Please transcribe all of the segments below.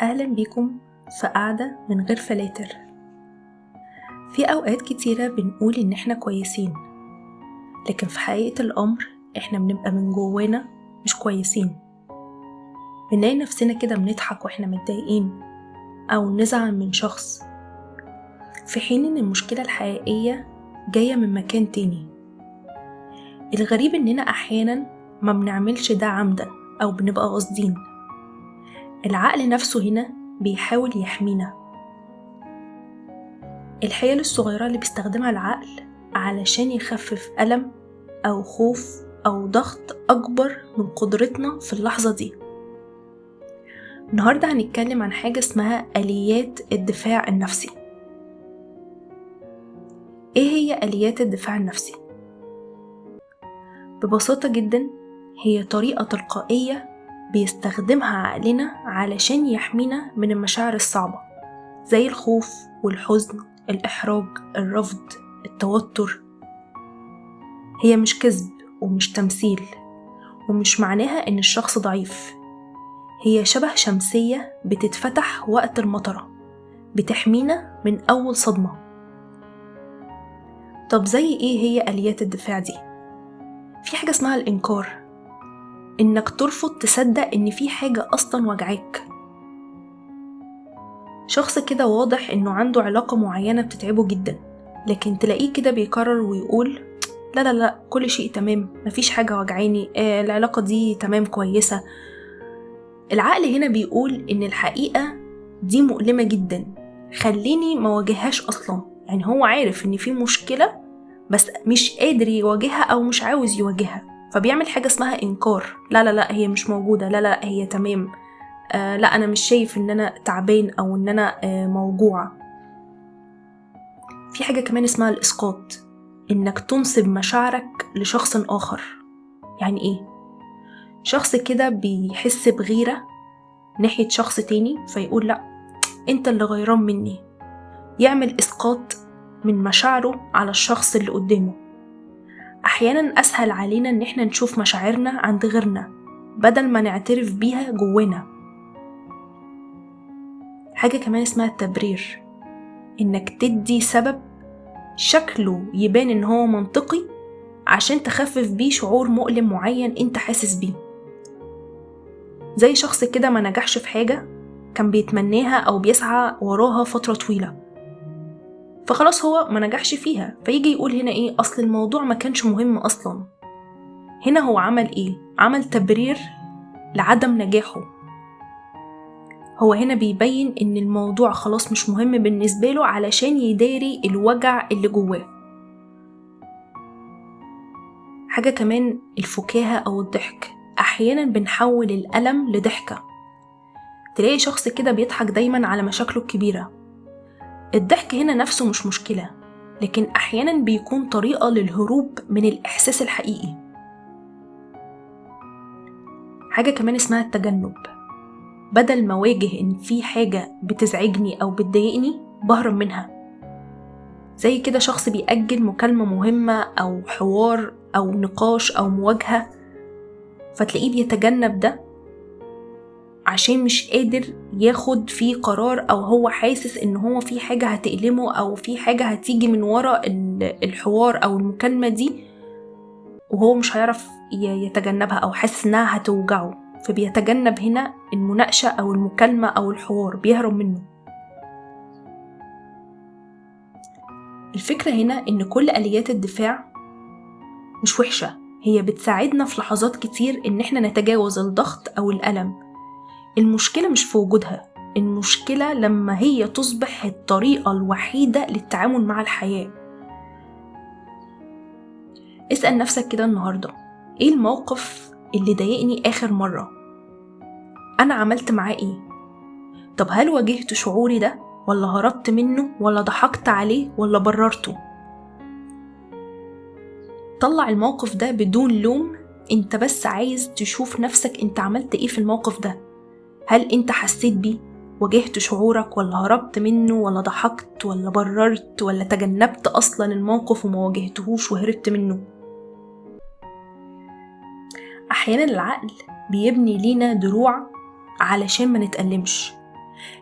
أهلا بيكم في قعدة من غير فلاتر. في أوقات كتيرة بنقول إن إحنا كويسين، لكن في حقيقة الأمر إحنا بنبقى من جوانا مش كويسين. بنلاقي نفسنا كده بنضحك وإحنا متضايقين أو نزعل من شخص، في حين إن المشكلة الحقيقية جاية من مكان تاني. الغريب إننا أحيانا ما بنعملش ده عمدا أو بنبقى قاصدين. العقل نفسه هنا بيحاول يحمينا. الحيل الصغيرة اللي بيستخدمها العقل علشان يخفف ألم أو خوف أو ضغط أكبر من قدرتنا في اللحظة دي. النهاردة هنتكلم عن حاجة اسمها آليات الدفاع النفسي. إيه هي آليات الدفاع النفسي؟ ببساطة جدا هي طريقة تلقائية بيستخدمها عقلنا علشان يحمينا من المشاعر الصعبة زي الخوف والحزن، الإحراج، الرفض، التوتر. هي مش كذب ومش تمثيل، ومش معناها إن الشخص ضعيف. هي شبه شمسية بتتفتح وقت المطرة، بتحمينا من أول صدمة. طب زي إيه هي آليات الدفاع دي؟ في حاجة اسمها الإنكار، إنك ترفض تصدق إن في حاجة أصلاً وجعك. شخص كده واضح إنه عنده علاقة معينة بتتعبه جدا، لكن تلاقيه كده بيكرر ويقول لا لا لا، كل شيء تمام، مفيش حاجة وجعاني، العلاقة دي تمام كويسة. العقل هنا بيقول إن الحقيقة دي مؤلمة جدا، خليني ما واجههاش أصلا. يعني هو عارف إن في مشكلة بس مش قادر يواجهها أو مش عاوز يواجهها، فبيعمل حاجة اسمها إنكار. لا لا لا، هي مش موجودة، لا لا هي تمام، لا أنا مش شايف إن أنا تعبان أو إن أنا موجوع. في حاجة كمان اسمها الإسقاط، إنك تنسب مشاعرك لشخص آخر. يعني إيه؟ شخص كده بيحس بغيرة ناحية شخص تاني فيقول لا أنت اللي غيران مني، يعمل إسقاط من مشاعره على الشخص اللي قدامه. أحيانا أسهل علينا إن إحنا نشوف مشاعرنا عند غيرنا بدل ما نعترف بيها جوانا. حاجة كمان اسمها التبرير، إنك تدي سبب شكله يبان إن هو منطقي عشان تخفف بيه شعور مؤلم معين أنت حاسس بيه. زي شخص كده ما نجحش في حاجة كان بيتمناها أو بيسعى وراها فترة طويلة، فخلاص هو ما نجحش فيها، فيجي يقول هنا إيه؟ أصل الموضوع ما كانش مهم أصلا. هنا هو عمل إيه؟ عمل تبرير لعدم نجاحه. هو هنا بيبين إن الموضوع خلاص مش مهم بالنسبة له علشان يداري الوجع اللي جواه. حاجة كمان الفكاهة أو الضحك، أحيانا بنحول الألم لضحكة. تلاقي شخص كده بيضحك دايما على مشاكله الكبيرة. الضحك هنا نفسه مش مشكلة، لكن أحيانا بيكون طريقة للهروب من الإحساس الحقيقي. حاجة كمان اسمها التجنب، بدل ما واجه إن في حاجة بتزعجني أو بتضايقني بهرب منها. زي كده شخص بيأجل مكالمة مهمة أو حوار أو نقاش أو مواجهة، فتلاقيه بيتجنب ده عشان مش قادر ياخد فيه قرار، أو هو حاسس إن هو في حاجة هتألمه أو في حاجة هتيجي من وراء الحوار أو المكالمة دي وهو مش هيعرف يتجنبها أو حاسس إنها هتوجعه، فبيتجنب هنا المناقشة أو المكالمة أو الحوار، بيهرب منه. الفكرة هنا إن كل آليات الدفاع مش وحشة، هي بتساعدنا في لحظات كتير إن إحنا نتجاوز الضغط أو الألم. المشكلة مش في وجودها، المشكلة لما هي تصبح الطريقة الوحيدة للتعامل مع الحياة. اسأل نفسك كده النهاردة، إيه الموقف اللي ضايقني آخر مرة؟ أنا عملت معاه إيه؟ طب هل واجهت شعوري ده ولا هربت منه ولا ضحكت عليه ولا بررته؟ طلع الموقف ده بدون لوم، انت بس عايز تشوف نفسك انت عملت ايه في الموقف ده. هل انت حسيت بيه؟ واجهت شعورك ولا هربت منه ولا ضحكت ولا بررت ولا تجنبت اصلا الموقف وما واجهتهوش وهربت منه؟ احيانا العقل بيبني لينا دروع علشان ما نتألمش،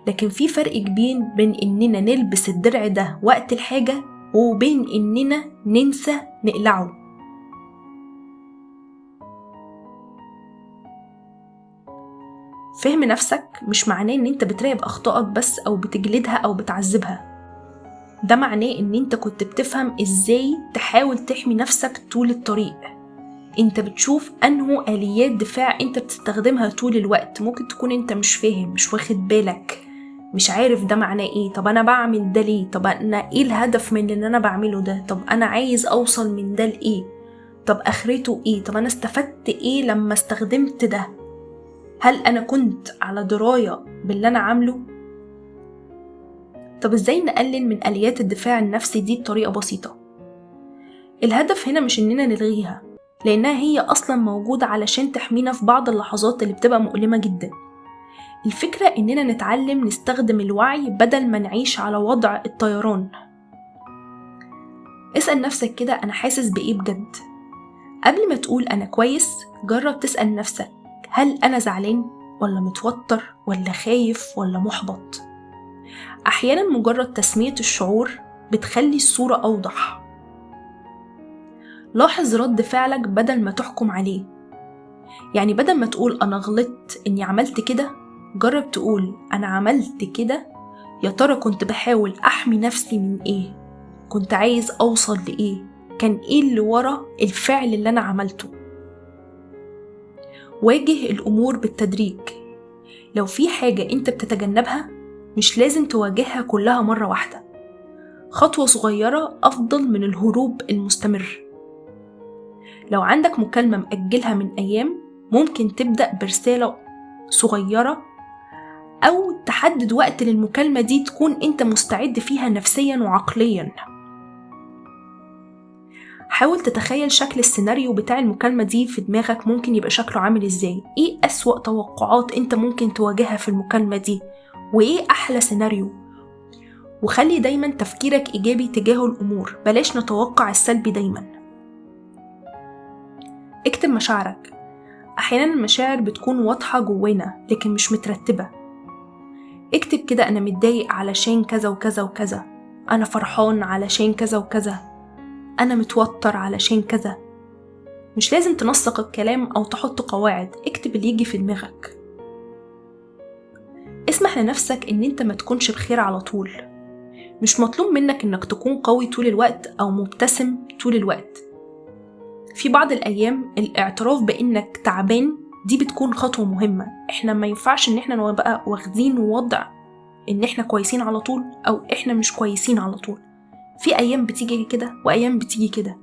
لكن في فرق كبير بين إننا نلبس الدرع ده وقت الحاجة وبين إننا ننسى نقلعه. فهم نفسك مش معناه إن أنت بتراقب أخطائك بس أو بتجلدها أو بتعذبها، ده معناه إن أنت كنت بتفهم إزاي تحاول تحمي نفسك طول الطريق. أنت بتشوف أنه آليات دفاع أنت بتستخدمها طول الوقت. ممكن تكون أنت مش فاهم، مش واخد بالك، مش عارف ده معناه إيه. طب أنا بعمل ده ليه؟ طب أنا إيه الهدف من اللي أنا بعمله ده؟ طب أنا عايز أوصل من ده لإيه؟ طب آخرته إيه؟ طب أنا استفدت إيه لما استخدمت ده؟ هل أنا كنت على دراية باللي أنا عامله؟ طب إزاي نقلل من آليات الدفاع النفسي دي بطريقة بسيطة؟ الهدف هنا مش إننا نلغيها، لأنها هي أصلا موجودة علشان تحمينا في بعض اللحظات اللي بتبقى مؤلمة جدا. الفكرة إننا نتعلم نستخدم الوعي بدل ما نعيش على وضع الطيران. اسأل نفسك كده، أنا حاسس بإيه بجد؟ قبل ما تقول أنا كويس، جرب تسأل نفسك، هل أنا زعلان ولا متوتر ولا خايف ولا محبط؟ أحيانا مجرد تسمية الشعور بتخلي الصورة أوضح. لاحظ رد فعلك بدل ما تحكم عليه. يعني بدل ما تقول أنا غلطت إني عملت كده، جرب تقول أنا عملت كده، يا ترى كنت بحاول أحمي نفسي من إيه؟ كنت عايز أوصل لإيه؟ كان إيه اللي ورا الفعل اللي أنا عملته؟ واجه الأمور بالتدريج. لو في حاجة أنت بتتجنبها مش لازم تواجهها كلها مرة واحدة. خطوة صغيرة أفضل من الهروب المستمر. لو عندك مكالمة مأجلها من أيام، ممكن تبدأ برسالة صغيرة أو تحدد وقت للمكالمة دي تكون أنت مستعد فيها نفسيا وعقليا. حاول تتخيل شكل السيناريو بتاع المكالمة دي في دماغك، ممكن يبقى شكله عامل إزاي؟ إيه أسوأ توقعات أنت ممكن تواجهها في المكالمة دي؟ وإيه أحلى سيناريو؟ وخلي دايما تفكيرك إيجابي تجاه الأمور، بلاش نتوقع السلبي دايما. اكتب مشاعرك. أحيانا المشاعر بتكون واضحة جوانا لكن مش مترتبة. اكتب كده، أنا متضايق علشان كذا وكذا وكذا، أنا فرحان علشان كذا وكذا، أنا متوتر علشان كذا. مش لازم تنسق الكلام أو تحط قواعد، اكتب اللي يجي في دماغك. اسمح لنفسك إن أنت ما تكونش بخير على طول. مش مطلوب منك إنك تكون قوي طول الوقت أو مبتسم طول الوقت. في بعض الأيام الاعتراف بإنك تعبان دي بتكون خطوة مهمة. إحنا ما ينفعش إن إحنا نبقى واخدين وضع إن إحنا كويسين على طول أو إحنا مش كويسين على طول. في أيام بتيجي كده وأيام بتيجي كده.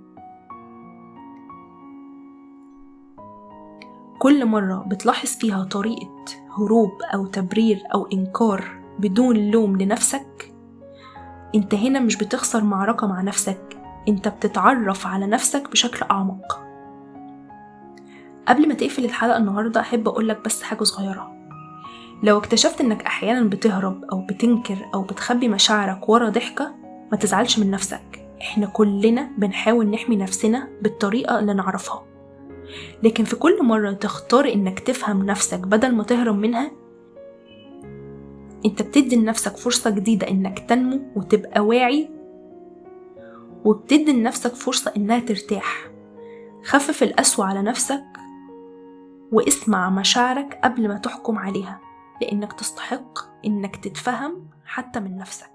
كل مرة بتلاحظ فيها طريقة هروب أو تبرير أو إنكار بدون لوم لنفسك، أنت هنا مش بتخسر معركة مع نفسك، أنت بتتعرف على نفسك بشكل أعمق. قبل ما تقفل الحلقة النهاردة أحب أقولك بس حاجة صغيرة. لو اكتشفت إنك أحيانا بتهرب أو بتنكر أو بتخبي مشاعرك ورا ضحكة، ما تزعلش من نفسك. إحنا كلنا بنحاول نحمي نفسنا بالطريقة اللي نعرفها، لكن في كل مرة تختار إنك تفهم نفسك بدل ما تهرب منها، أنت بتدي لنفسك فرصة جديدة إنك تنمو وتبقى واعي، وبتدي لنفسك فرصة إنها ترتاح. خفف القسوة على نفسك واسمع مشاعرك قبل ما تحكم عليها، لأنك تستحق إنك تتفهم حتى من نفسك.